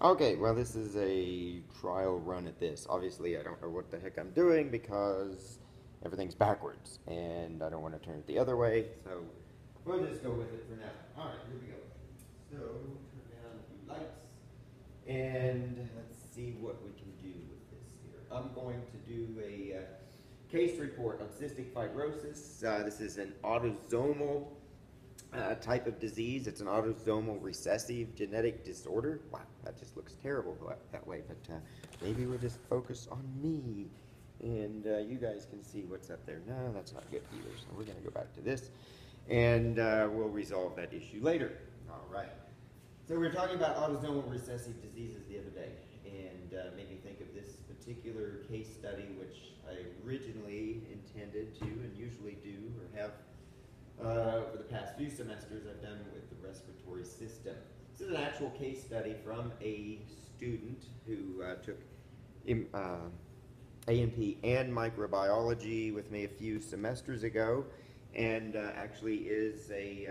Okay, well, this is a trial run at this. Obviously, I don't know what the heck I'm doing because everything's backwards, and I don't want to turn it the other way, so we'll just go with it for now. All right, here we go. So, turn down a few lights, and let's see what we can do with this here. I'm going to do a case report on cystic fibrosis. This is an autosomal type of disease. It's an autosomal recessive genetic disorder. Wow, that just looks terrible that way, but maybe we'll just focus on me. And you guys can see what's up there. No, that's not good either, so we're going to go back to this, and we'll resolve that issue later. All right. So we were talking about autosomal recessive diseases the other day, and made me think of this particular case study, which I originally intended to and usually do or have over the past few semesters I've done with the respiratory system. This is an actual case study from a student who took A&P and microbiology with me a few semesters ago, and actually is a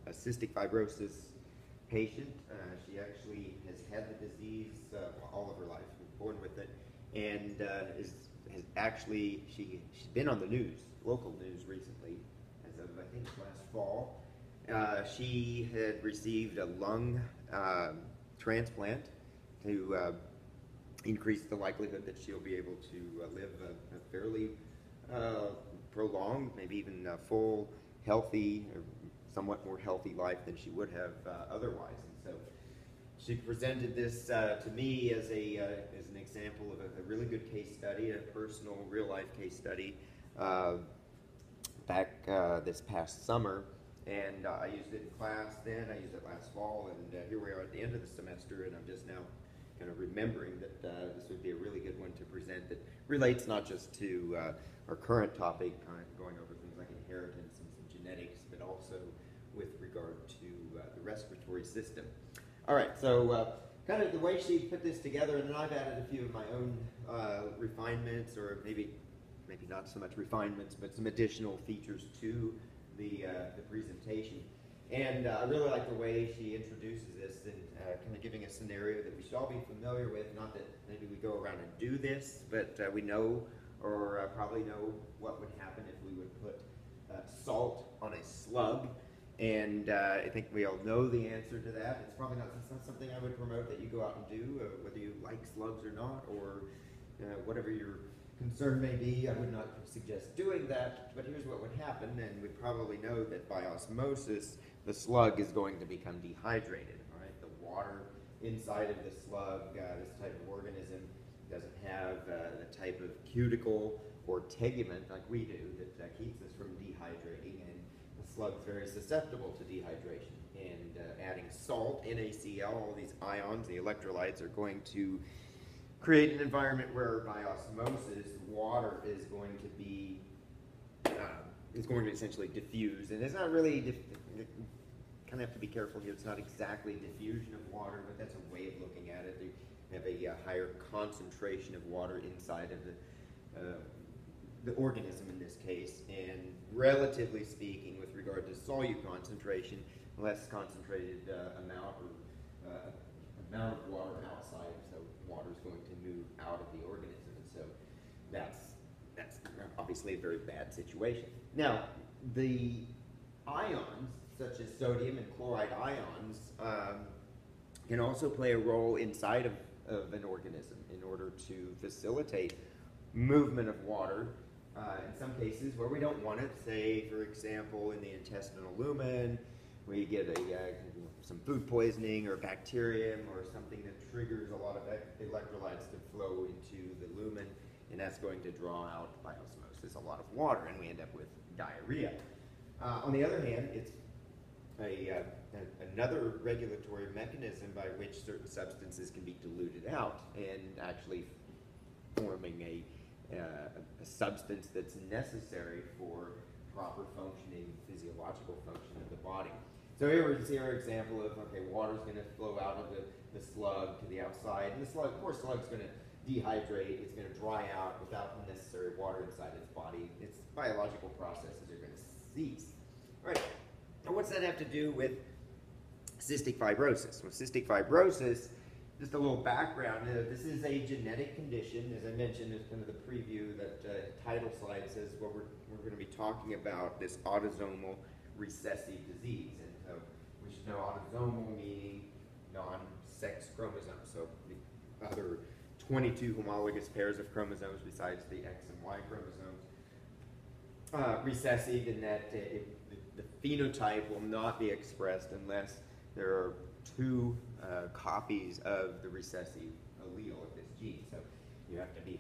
cystic fibrosis patient. She actually has had the disease all of her life, born with it, and has actually, she's been on the news, local news recently, as of I think last fall. She had received a lung transplant to increase the likelihood that she'll be able to live a fairly prolonged, maybe even a full, healthy, or somewhat more healthy life than she would have otherwise. And so she presented this to me as an example of a really good case study, a personal, real-life case study back this past summer. And I used it in class then, I used it last fall, and here we are at the end of the semester, and I'm just now kind of remembering that this would be a really good one to present that relates not just to our current topic, going over things like inheritance and some genetics, but also with regard to the respiratory system. All right, so kind of the way she put this together, and then I've added a few of my own refinements, or maybe not so much refinements, but some additional features to the presentation. And I really like the way she introduces this and kind of giving a scenario that we should all be familiar with. Not that maybe we go around and do this, but we know or probably know what would happen if we would put salt on a slug. And I think we all know the answer to that. It's probably not, it's not something I would promote that you go out and do, whether you like slugs or not, or whatever your concern may be. I would not suggest doing that, but here's what would happen, and we probably know that by osmosis, the slug is going to become dehydrated. All right, the water inside of the slug, this type of organism, doesn't have the type of cuticle or tegument like we do that keeps us from dehydrating, and the slug's very susceptible to dehydration. And adding salt, NaCl, all these ions, the electrolytes, are going to create an environment where by osmosis water is going to essentially diffuse, and it's not really kind of have to be careful here. It's not exactly diffusion of water, but that's a way of looking at it. You have a higher concentration of water inside of the organism in this case, and relatively speaking, with regard to solute concentration, less concentrated amount of water outside, so water is going to move out of the organism, and so that's obviously a very bad situation. Now, the ions, such as sodium and chloride ions, can also play a role inside of an organism in order to facilitate movement of water. In some cases where we don't want it, say, for example, in the intestinal lumen, where you get some food poisoning or bacterium or something that triggers a lot of electrolytes to flow into the lumen, and that's going to draw out by osmosis a lot of water, and we end up with diarrhea. On the other hand, it's another regulatory mechanism by which certain substances can be diluted out and actually forming a substance that's necessary for proper functioning, physiological function of the body. So here we see our example of, okay, water's going to flow out of the slug to the outside, and the slug, of course, slug's going to dehydrate, it's going to dry out without the necessary water inside its body. Its biological processes are going to cease. All right, now what's that have to do with cystic fibrosis. With cystic fibrosis, just a little background, this is a genetic condition. As I mentioned, there's kind of the preview, that title slide says what we're going to be talking about, this autosomal recessive disease. And so we should know autosomal meaning non-sex chromosomes, so the other 22 homologous pairs of chromosomes besides the X and Y chromosomes. Recessive in that the phenotype will not be expressed unless there are two copies of the recessive allele of this gene. So you have to be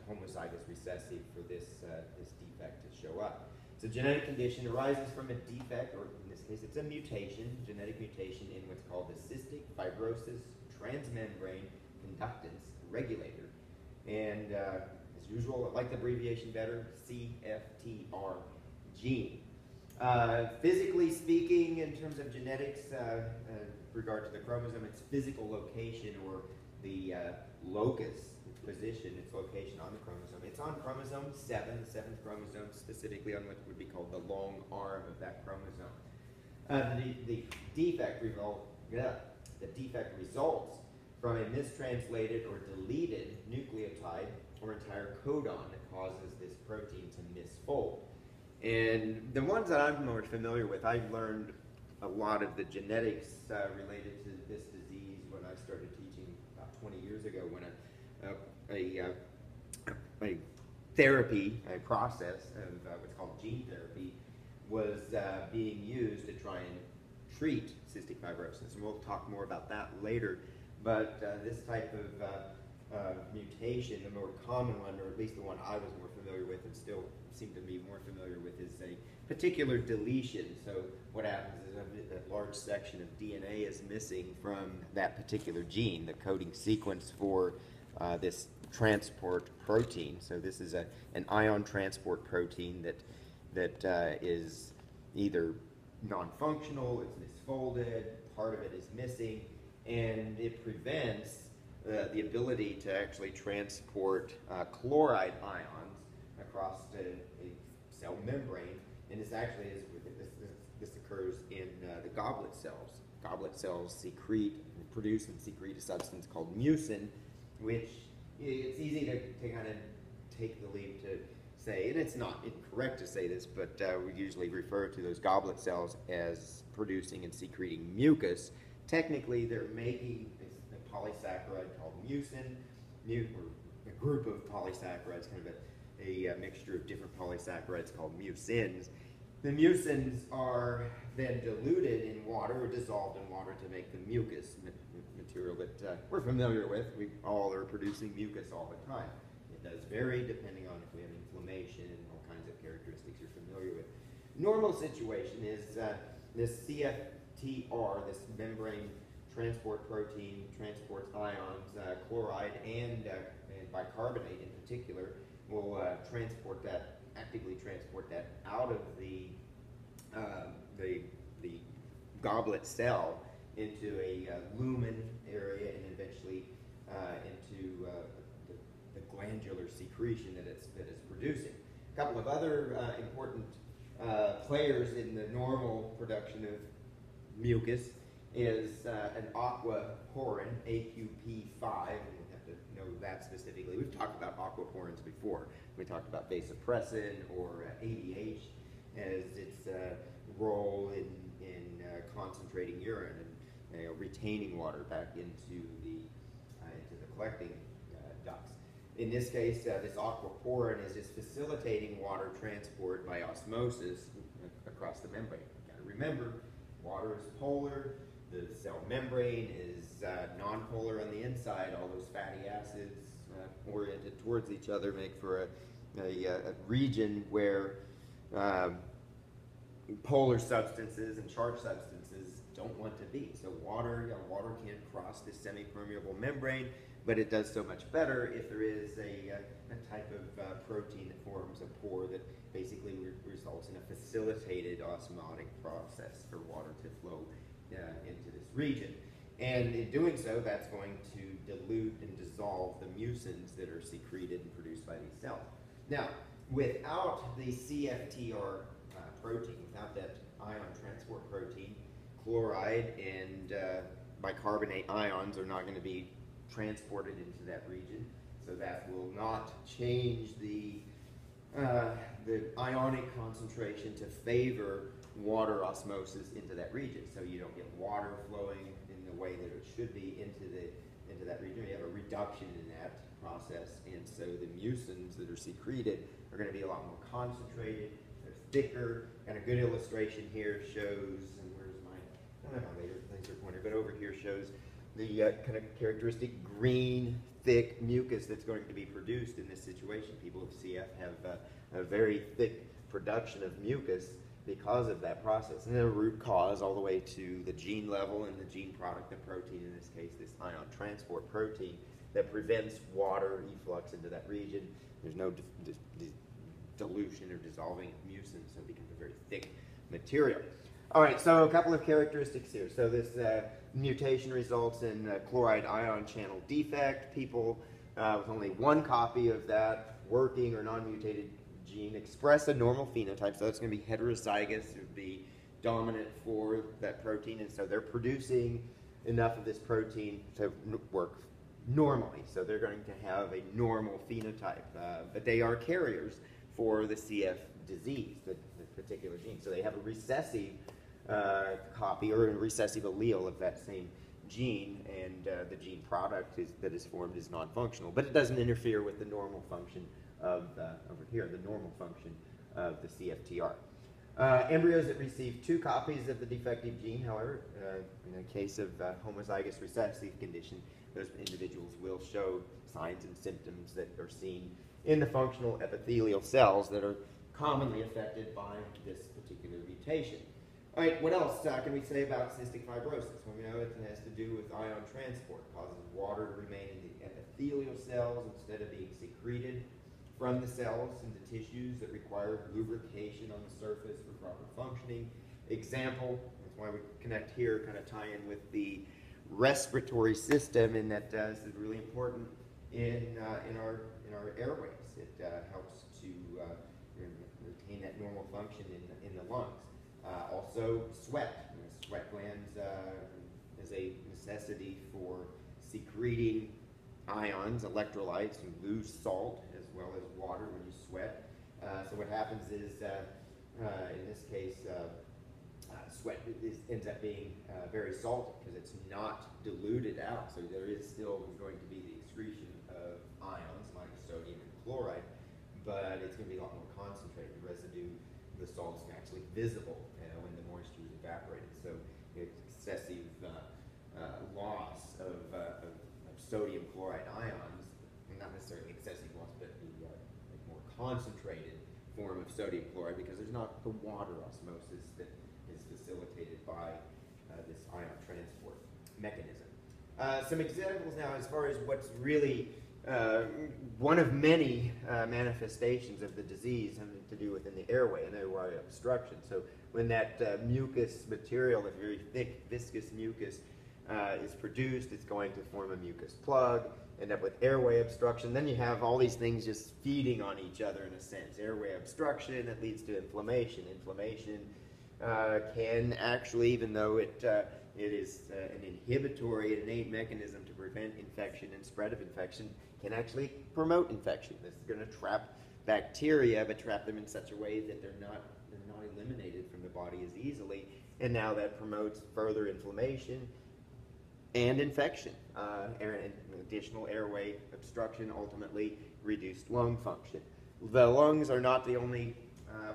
homozygous recessive for this defect to show up. It's a genetic condition, arises from a defect, or in this case it's a mutation, genetic mutation in what's called the cystic fibrosis transmembrane conductance regulator. And as usual, I like the abbreviation better, CFTR gene. Physically speaking, in terms of genetics, regard to the chromosome, its physical location, or the locus, its position, its location on the chromosome. It's on chromosome 7, the 7th chromosome, specifically on what would be called the long arm of that chromosome. The defect results from a mistranslated or deleted nucleotide or entire codon that causes this protein to misfold. And the ones that I'm more familiar with, I've learned a lot of the genetics related to this disease when I started teaching about 20 years ago, when a therapy, a process of what's called gene therapy was being used to try and treat cystic fibrosis. And we'll talk more about that later. But this type of mutation, the more common one, or at least the one I was more familiar with and still seem to be more familiar with, is a particular deletion. So what happens is a large section of DNA is missing from that particular gene, the coding sequence for this transport protein. So this is an ion transport protein that is either non-functional, it's misfolded, part of it is missing, and it prevents the ability to actually transport chloride ions across a cell membrane. And this actually is, this occurs in the goblet cells. Goblet cells produce and secrete a substance called mucin, which it's easy to kind of take the leap to say, and it's not incorrect to say this, but we usually refer to those goblet cells as producing and secreting mucus. Technically, they're making a polysaccharide called mucin, or a group of polysaccharides, kind of a mixture of different polysaccharides called mucins. The mucins are then diluted in water or dissolved in water to make the mucus material that we're familiar with. We all are producing mucus all the time. It does vary depending on if we have inflammation and all kinds of characteristics you're familiar with. Normal situation is this CFTR, this membrane transport protein, transports ions, chloride and bicarbonate in particular, will actively transport that out of the goblet cell into a lumen area, and eventually into the glandular secretion that it's producing. A couple of other important players in the normal production of mucus is an aquaporin, AQP5, and we have to know that specifically. We've talked about aquaporins before. We talked about vasopressin or ADH as its role in concentrating urine and retaining water back into the collecting ducts. In this case, this aquaporin is just facilitating water transport by osmosis across the membrane. You've got to remember, water is polar. The cell membrane is nonpolar on the inside. All those fatty acids oriented towards each other make for a region where polar substances and charged substances don't want to be. So water can't cross this semi-permeable membrane, but it does so much better if there is a type of protein that forms a pore that basically results in a facilitated osmotic process for water to flow into this region. And in doing so, that's going to dilute and dissolve the mucins that are secreted and produced by these cells. Now, without the CFTR protein, without that ion transport protein, chloride and bicarbonate ions are not going to be transported into that region, so that will not change the ionic concentration to favor water osmosis into that region. So you don't get water flowing in the way that it should be into that region. You have a reduction in that process, and so the mucins that are secreted are going to be a lot more concentrated, they're thicker, and a good illustration here shows, and where's my laser pointer, but over here shows the kind of characteristic green, thick mucus that's going to be produced in this situation. People with CF have a very thick production of mucus because of that process. And then a root cause all the way to the gene level and the gene product, the protein, in this case, this ion transport protein that prevents water efflux into that region. There's no dilution or dissolving of mucin, so it becomes a very thick material. All right, so a couple of characteristics here. So this mutation results in chloride ion channel defect. People with only one copy of that working or non-mutated gene express a normal phenotype, so it's going to be heterozygous. It would be dominant for that protein, and so they're producing enough of this protein to work normally. So they're going to have a normal phenotype, but they are carriers for the CF disease, the particular gene. So they have a recessive copy or a recessive allele of that same gene, and the gene product that is formed is non-functional, but it doesn't interfere with the normal function of, over here, the normal function of the CFTR. Embryos that receive two copies of the defective gene, however, in a case of homozygous recessive condition, those individuals will show signs and symptoms that are seen in the functional epithelial cells that are commonly affected by this particular mutation. All right, what else can we say about cystic fibrosis? Well, we know it has to do with ion transport. It causes water to remain in the epithelial cells instead of being secreted from the cells into tissues that require lubrication on the surface for proper functioning. Example, that's why we connect here, kind of tie in with the respiratory system, in that this is really important in our airways. It helps to retain that normal function in the lungs. Also, sweat. Sweat glands is a necessity for secreting ions, electrolytes. You lose salt as well as water when you sweat. So what happens is, in this case, sweat ends up being very salty because it's not diluted out. So there is still going to be the excretion of ions like sodium and chloride, but it's going to be a lot more concentrated. The residue, the salt's actually visible when the moisture is evaporated. So excessive loss of sodium chloride ions, not necessarily excessive loss, but the more concentrated form of sodium chloride, because there's not the water osmosis that is facilitated by this ion transport mechanism. Some examples now as far as what's really one of many manifestations of the disease having to do within the airway and airway obstruction. So when that mucus material, the very thick viscous mucus, is produced, it's going to form a mucus plug, end up with airway obstruction. Then you have all these things just feeding on each other in a sense. Airway obstruction, that leads to inflammation. Inflammation can actually, even though it is an inhibitory, innate mechanism to prevent infection and spread of infection, can actually promote infection. This is going to trap bacteria, but trap them in such a way that they're not eliminated from the body as easily, and now that promotes further inflammation and infection, and additional airway obstruction, ultimately reduced lung function. The lungs are not the only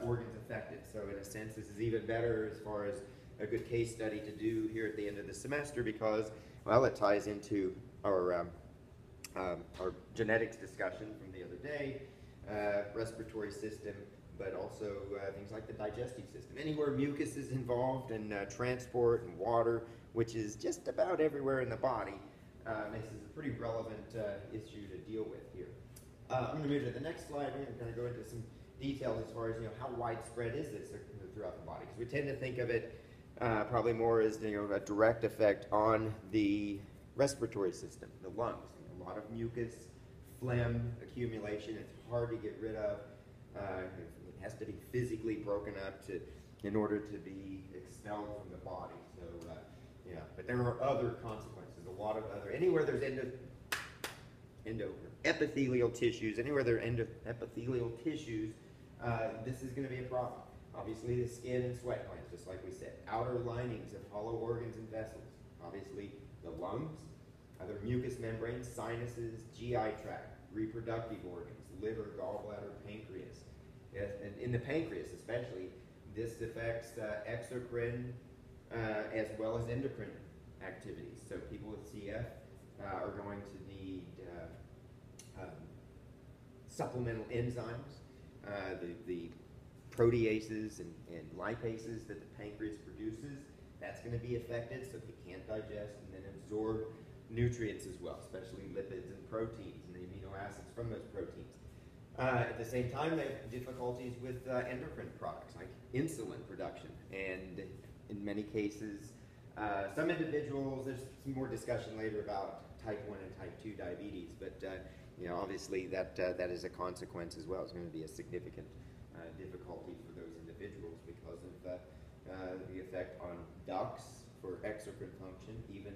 organs affected, so in a sense this is even better as far as a good case study to do here at the end of the semester, because, well, it ties into our genetics discussion from the other day, respiratory system, but also things like the digestive system. Anywhere mucus is involved in transport and water, which is just about everywhere in the body, this is a pretty relevant issue to deal with here. I'm going to move to the next slide. We're going to go into some details as far as how widespread is this throughout the body, because we tend to think of it probably more as a direct effect on the respiratory system, the lungs. A lot of mucus, phlegm accumulation. It's hard to get rid of. It has to be physically broken up to in order to be expelled from the body. So, yeah, but there are other consequences. A lot of other, anywhere there's epithelial tissues, anywhere there are epithelial tissues, this is going to be a problem. Obviously, the skin and sweat glands, just like we said. Outer linings of hollow organs and vessels. Obviously, the lungs, other mucous membranes, sinuses, GI tract, reproductive organs, liver, gallbladder, pancreas. Yes, and in the pancreas especially, this affects exocrine as well as endocrine activities. So people with CF are going to need supplemental enzymes, the proteases and lipases that the pancreas produces. That's going to be affected, so they can't digest and then absorb nutrients as well, especially lipids and proteins and the amino acids from those proteins. At the same time, they have difficulties with endocrine products like insulin production, and in many cases, some individuals, there's some more discussion later about type 1 and type 2 diabetes, but obviously that is a consequence as well. It's going to be a significant difficulty for those individuals because of the effect on ducts for exocrine function, even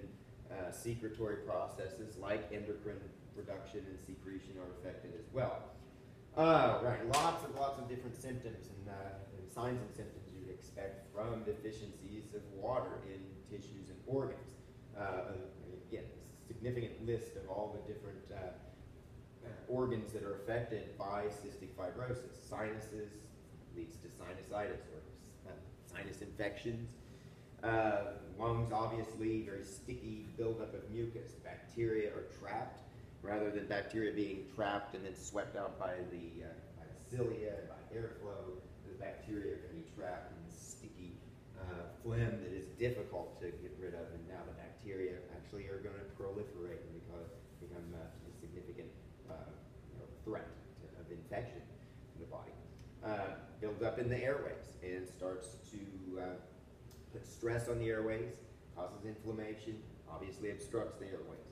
secretory processes like endocrine production and secretion are affected as well. Right, lots of different symptoms and signs and symptoms you'd expect from deficiencies of water in tissues and organs. Again, a significant list of all the different organs that are affected by cystic fibrosis. Sinuses leads to sinusitis or sinus infections. Lungs, obviously, very sticky buildup of mucus. Bacteria are trapped. Rather than bacteria being trapped and then swept out by the cilia and by airflow, the bacteria can be trapped in this sticky phlegm that is difficult to get rid of, and now the bacteria actually are going to proliferate and become a significant threat of infection in the body. Builds up in the airways and starts to put stress on the airways, causes inflammation, obviously obstructs the airways.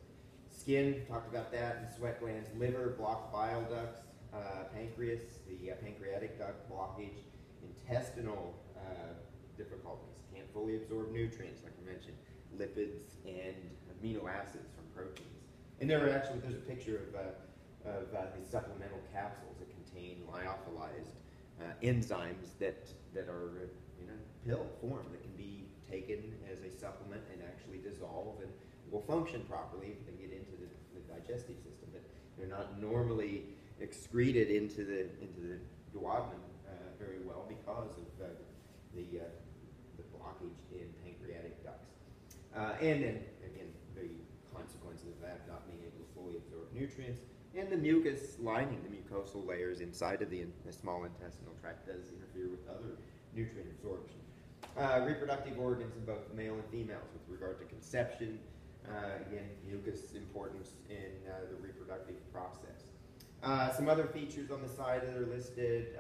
Skin, talked about that, and sweat glands, liver, blocked bile ducts, pancreas, the pancreatic duct blockage, intestinal difficulties, can't fully absorb nutrients, like I mentioned, lipids and amino acids from proteins. And there's a picture of these supplemental capsules that contain lyophilized enzymes that are in a pill form that can be taken as a supplement and actually dissolve and will function properly if they get into the digestive system, but they're not normally excreted into the duodenum very well because of the blockage in pancreatic ducts. And then, again, the consequences of that not being able to fully absorb nutrients, and the mucus lining, the mucosal layers inside of the small intestinal tract does interfere with other nutrient absorption. Reproductive organs in both male and females with regard to conception. Again, mucus importance in the reproductive process. Some other features on the side that are listed,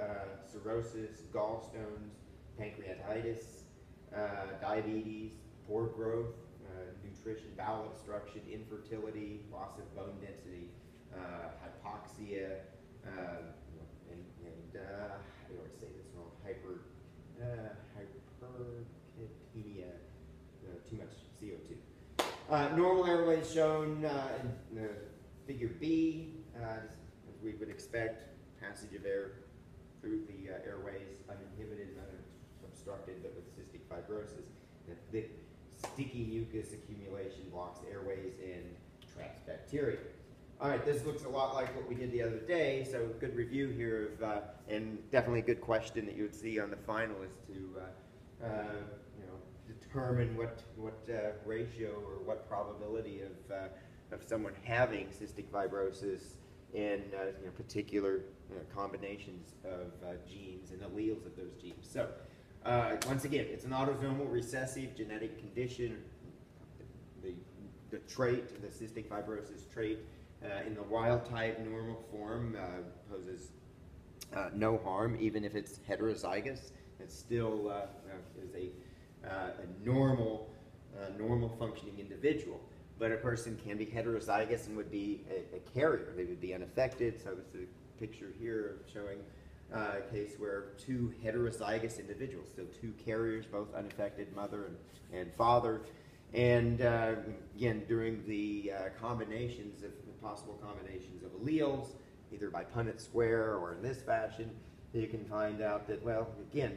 cirrhosis, gallstones, pancreatitis, diabetes, poor growth, nutrition, bowel obstruction, infertility, loss of bone density, hypoxia, and I always say this wrong, hyperkalemia, too much CO2. Normal airways shown in figure B, as we would expect, passage of air through the airways, uninhibited, unobstructed, but with cystic fibrosis. The thick, sticky mucus accumulation blocks airways and traps bacteria. All right, this looks a lot like what we did the other day, so good review here of, and definitely a good question that you would see on the final is to determine what ratio or what probability of someone having cystic fibrosis in particular combinations of genes and alleles of those genes. So once again, it's an autosomal recessive genetic condition. The trait, the cystic fibrosis trait, in the wild type normal form poses no harm, even if it's heterozygous. It still is a normal functioning individual. But a person can be heterozygous and would be a carrier. They would be unaffected. So this is a picture here of showing case where two heterozygous individuals, so two carriers, both unaffected, mother and father, and again, during the possible combinations of alleles, either by Punnett square or in this fashion, you can find out that, well, again,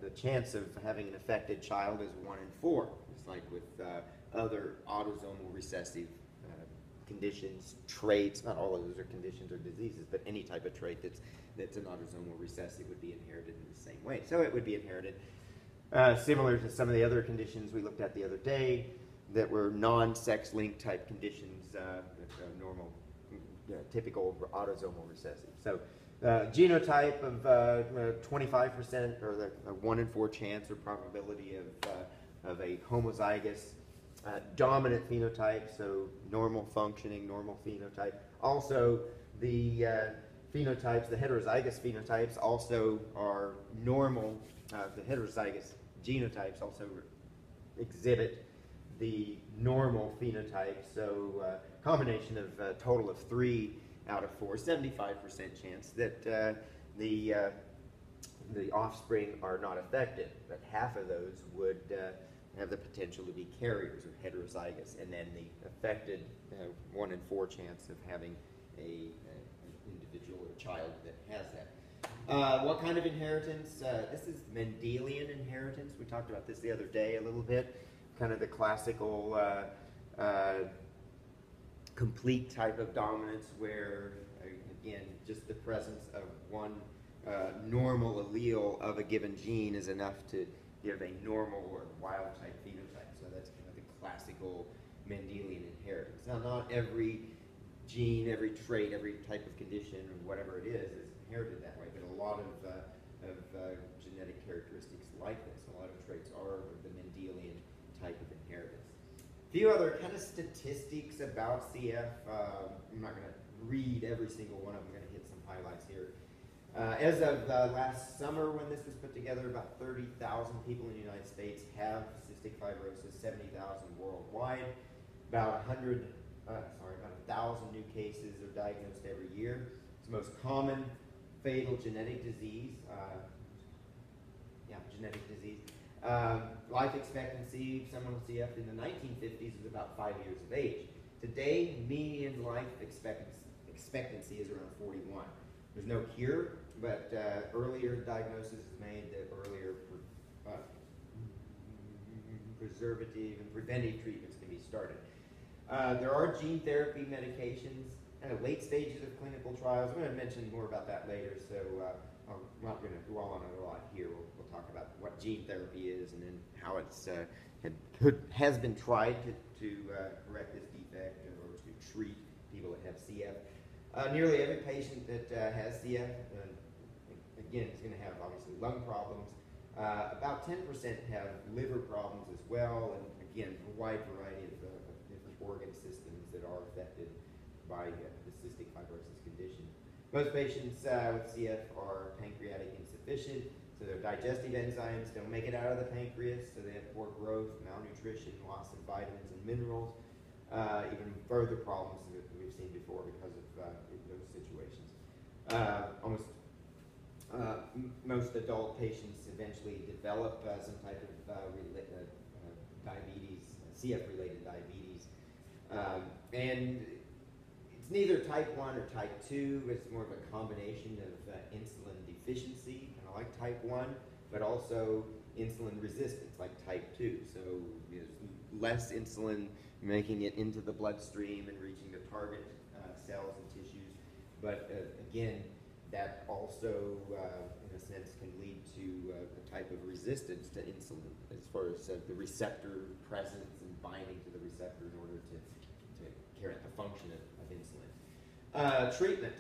the chance of having an affected child is 1 in 4. It's like with other autosomal recessive conditions, traits. Not all of those are conditions or diseases, but any type of trait that's an autosomal recessive would be inherited in the same way. So it would be inherited. Similar to some of the other conditions we looked at the other day that were non-sex-linked type conditions, normal, typical autosomal recessive. So genotype of 25%, or a 1 in 4 chance or probability of a homozygous dominant phenotype, so normal functioning, normal phenotype. Also, the phenotypes, the heterozygous phenotypes also are normal. The heterozygous genotypes also exhibit the normal phenotype, so combination of a total of 3 out of 4, 75% chance that the offspring are not affected, but half of those would have the potential to be carriers or heterozygous, and then the affected 1 in 4 chance of having an individual or child that has that. What kind of inheritance? This is Mendelian inheritance. We talked about this the other day a little bit, kind of the classical complete type of dominance where, again, just the presence of one normal allele of a given gene is enough to give a normal or wild type phenotype. So that's kind of the classical Mendelian inheritance. Now, not every gene, every trait, every type of condition, or whatever it is inherited that way, but a lot of genetic characteristics like this, a lot of traits are the Mendelian type of inheritance. A few other kind of statistics about CF. I'm not going to read every single one of them. I'm going to hit some highlights here. As of last summer, when this was put together, about 30,000 people in the United States have cystic fibrosis, 70,000 worldwide. About 1,000 new cases are diagnosed every year. It's the most common fatal genetic disease. Life expectancy, someone with CF in the 1950s was about 5 years of age. Today, median life expectancy is around 41. There's no cure, but earlier diagnosis is made, that earlier preservative and preventive treatments can be started. There are gene therapy medications at late stages of clinical trials. I'm going to mention more about that later, so I'm not going to dwell on it a lot here. We'll talk about what gene therapy is and then how it's has been tried to correct this defect or to treat people that have CF. Nearly every patient that has CF, again, is going to have obviously lung problems. About 10% have liver problems as well, and again, a wide variety of different organ systems that are affected by the cystic fibrosis condition. Most patients with CF are pancreatic insufficient, so their digestive enzymes don't make it out of the pancreas, so they have poor growth, malnutrition, loss of vitamins and minerals, even further problems that we've seen before because of those situations. Most adult patients eventually develop some type of diabetes, CF-related diabetes, and it's neither type 1 or type 2. It's more of a combination of insulin deficiency, kind of like type 1, but also insulin resistance, like type 2. So less insulin making it into the bloodstream and reaching the target cells and tissues. But again, that also, in a sense, can lead to a type of resistance to insulin as far as the receptor presence and binding to the receptor in order to carry out the function of insulin. Treatment.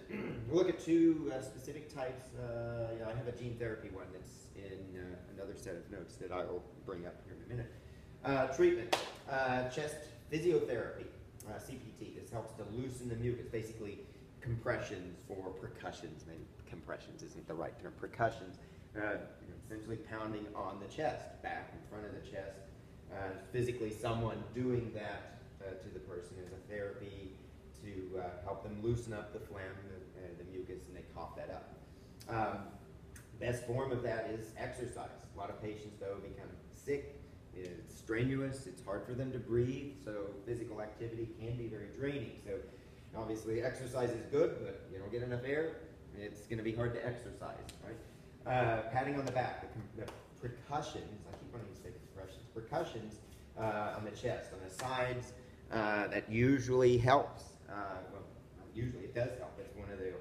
We'll look at two specific types. I have a gene therapy one that's in another set of notes that I will bring up here in a minute. Treatment. Chest physiotherapy, CPT. This helps to loosen the mucus, basically compressions for percussions. Maybe compressions isn't the right term. Percussions, essentially pounding on the chest, back in front of the chest. Physically, someone doing that to the person is a therapy to help them loosen up the phlegm, the mucus, and they cough that up. Best form of that is exercise. A lot of patients, though, become sick. It's strenuous. It's hard for them to breathe. So physical activity can be very draining. So obviously exercise is good, but you don't get enough air, it's going to be hard to exercise, right? Patting on the back, the percussions, I keep wanting to say percussions on the chest, on the sides, that usually helps. Well, not usually, it does help. It's one of the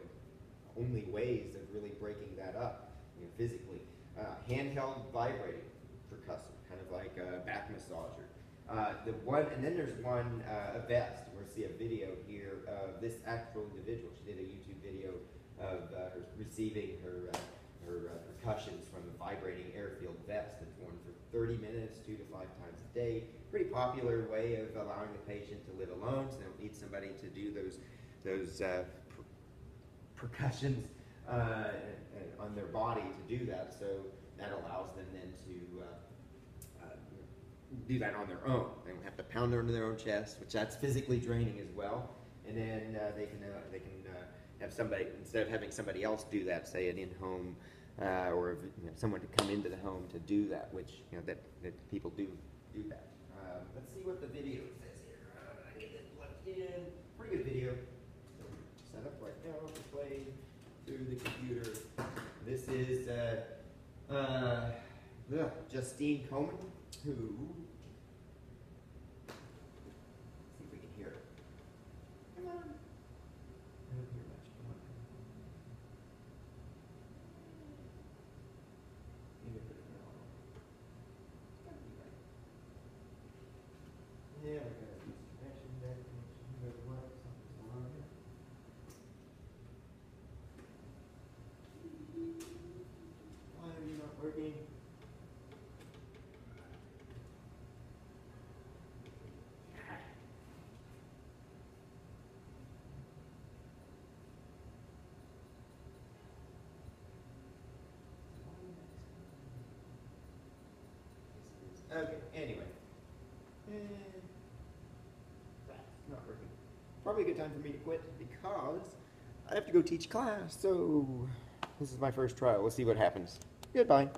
only ways of really breaking that up, you know, physically. Handheld vibrating percussive, kind of like a back massager. And then there's one, a vest. We're going to see a video here of this actual individual. She did a YouTube video of her receiving her percussions from a vibrating airfield vest that's worn for 30 minutes, 2 to 5 times a day. Pretty popular way of allowing the patient to live alone, so they don't need somebody to do those percussions on their body to do that. So that allows them then to do that on their own. They don't have to pound under their own chest, which that's physically draining as well. And then they can have somebody, instead of having somebody else do that, say an in-home or someone to come into the home to do that, which that people do that. Let's see what the video says here. I get it plugged in. Pretty good video. Set up right now to play through the computer. This is Justine Komen, who, let's see if we can hear it. Come on. I don't hear much. Come on. Maybe put it down. It's gotta be right. Yeah, we got a piece of connection there. Connection doesn't work. Something's going on here. Why are you not working? Okay, anyway. That's not working. Probably a good time for me to quit because I have to go teach class, so this is my first trial. We'll see what happens. Goodbye.